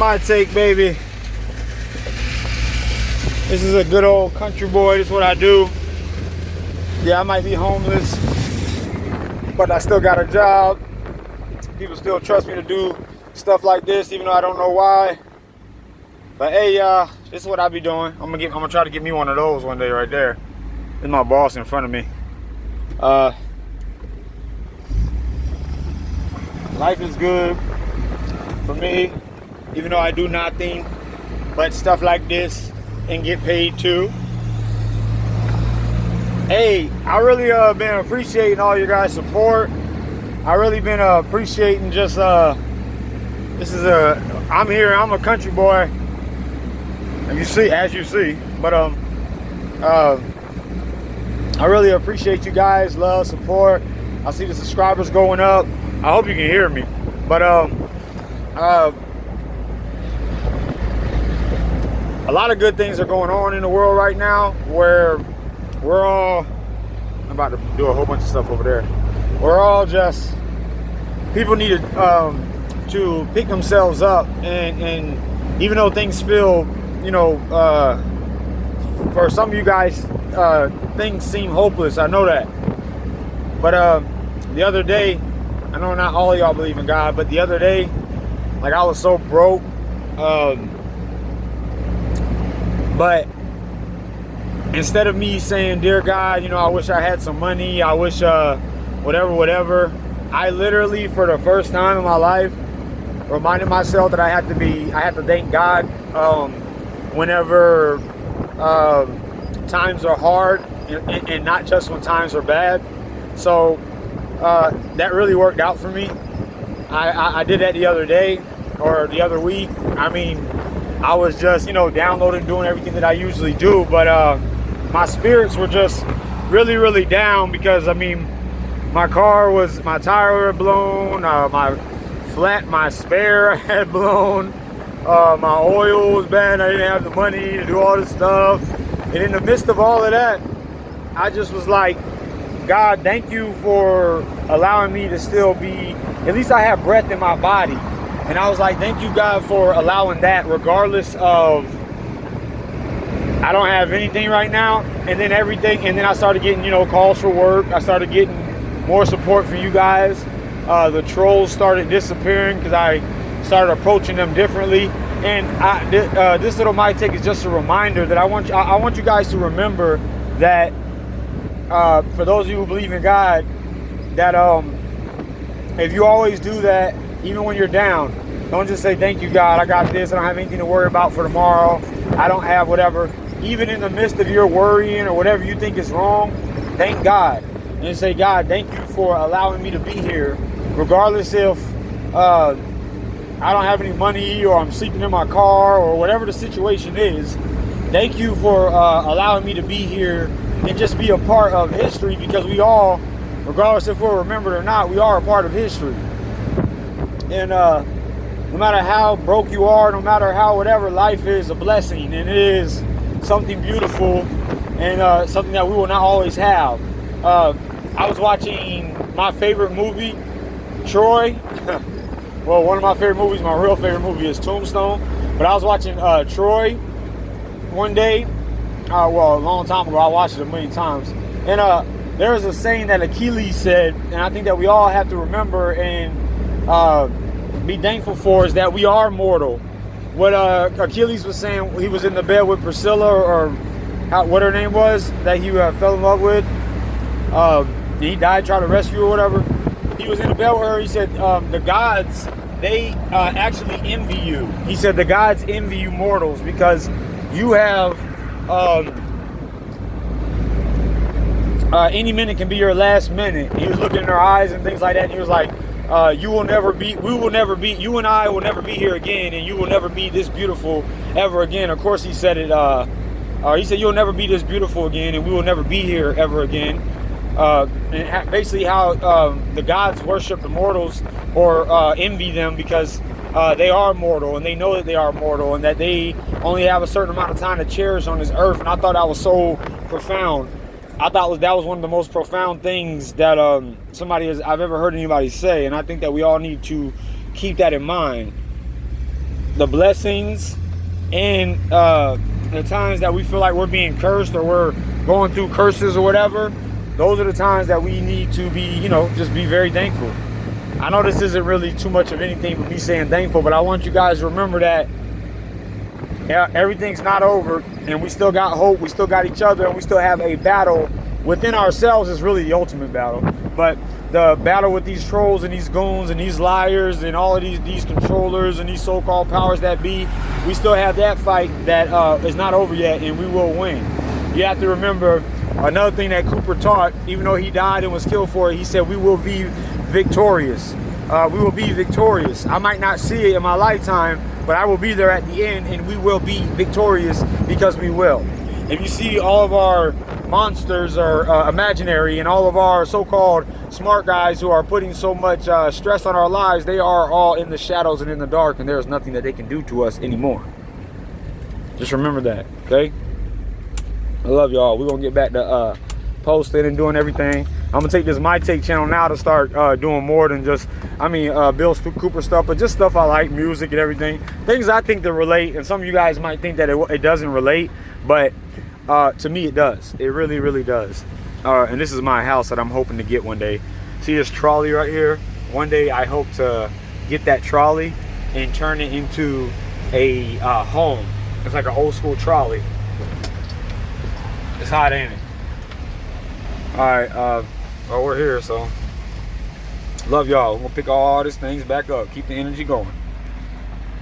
my take, baby. This is a good old country boy. This is what I do. Yeah, I might be homeless, but I still got a job. People still trust me to do stuff like this, even though I don't know why. But hey, this is what I be doing. I'm gonna try to get me one of those one day right there. This is my boss in front of me. Life is good for me, even though I do nothing but stuff like this and get paid too. Hey, I really been appreciating all your guys' support. I really been appreciating just I'm here, I'm a country boy, as you see, but I really appreciate you guys, love, support. I see the subscribers going up. I hope you can hear me, but a lot of good things are going on in the world right now, where we're all, I'm about to do a whole bunch of stuff over there. We're all just, people need to pick themselves up, and even though things feel, for some of you guys, things seem hopeless. I know that. But the other day, I know not all of y'all believe in God, but the other day, like, I was so broke. But instead of me saying, dear God, I wish I had some money, I wish whatever, I literally, for the first time in my life, reminded myself that I had to thank God whenever times are hard, and not just when times are bad. So that really worked out for me. I did that the other day, or the other week. I mean, I was just, downloading, doing everything that I usually do, but my spirits were just really, really down because, I mean, my tire had blown, my spare had blown, my oil was bad, I didn't have the money to do all this stuff. And in the midst of all of that, I just was like, God, thank you for allowing me to still be, at least I have breath in my body. And I was like, thank you, God, for allowing that, regardless of, I don't have anything right now. And then I started getting, calls for work. I started getting more support from you guys. The trolls started disappearing because I started approaching them differently. And this little my take is just a reminder that I want you guys to remember that, for those of you who believe in God, that if you always do that, even when you're down, don't just say, thank you, God, I got this, I don't have anything to worry about for tomorrow, I don't have whatever. Even in the midst of your worrying or whatever you think is wrong, thank God. And say, God, thank you for allowing me to be here, regardless if I don't have any money or I'm sleeping in my car or whatever the situation is. Thank you for allowing me to be here and just be a part of history, because we all, regardless if we're remembered or not, we are a part of history. And no matter how broke you are, no matter how whatever, life is a blessing, and it is something beautiful, and something that we will not always have. I was watching my favorite movie, Troy. Well, one of my favorite movies, my real favorite movie is Tombstone. But I was watching Troy one day. A long time ago. I watched it a million times. And there was a saying that Achilles said, and I think that we all have to remember and be thankful for, is that we are mortal. What Achilles was saying, he was in the bed with Priscilla, or what her name was, that he fell in love with. He died trying to rescue her or whatever. He was in the bed with her. He said, the gods, they actually envy you. He said the gods envy you mortals because you have, any minute can be your last minute. He was looking in her eyes and things like that, and he was like, you and I will never be here again, and you will never be this beautiful ever again. Of course, he said it, he said, you'll never be this beautiful again, and we will never be here ever again. And basically how the gods worship the mortals, or envy them, because they are mortal, and they know that they are mortal, and that they only have a certain amount of time to cherish on this earth. And I thought that was so profound. I thought that was one of the most profound things that I've ever heard anybody say, and I think that we all need to keep that in mind. the blessings and the times that we feel like we're being cursed or we're going through curses or whatever, those are the times that we need to be, you know, just be very thankful. I know this isn't really too much of anything but me saying thankful, but I want you guys to remember that everything's not over, and we still got hope, we still got each other, and we still have a battle within ourselves. Is really the ultimate battle. But the battle with these trolls and these goons and these liars and all of these controllers and these so-called powers that be, we still have that fight that is not over yet, and we will win. You have to remember another thing that Cooper taught, even though he died and was killed for it, he said we will be victorious. We will be victorious. I might not see it in my lifetime, but I will be there at the end, and we will be victorious because we will. If you see all of our monsters are imaginary, and all of our so-called smart guys who are putting so much stress on our lives, they are all in the shadows and in the dark, and there's nothing that they can do to us anymore. Just remember that, okay? I love y'all. We're gonna get back to posting and doing everything. I'm gonna take this My Take channel now to start doing more than just, Bill Cooper stuff, but just stuff I like, music and everything. Things I think that relate, and some of you guys might think that it doesn't relate, but to me it does. It really, really does. And this is my house that I'm hoping to get one day. See this trolley right here? One day I hope to get that trolley and turn it into a home. It's like an old school trolley. It's hot, ain't it? Alright, well, we're here, so love y'all. We're gonna pick all these things back up. Keep the energy going.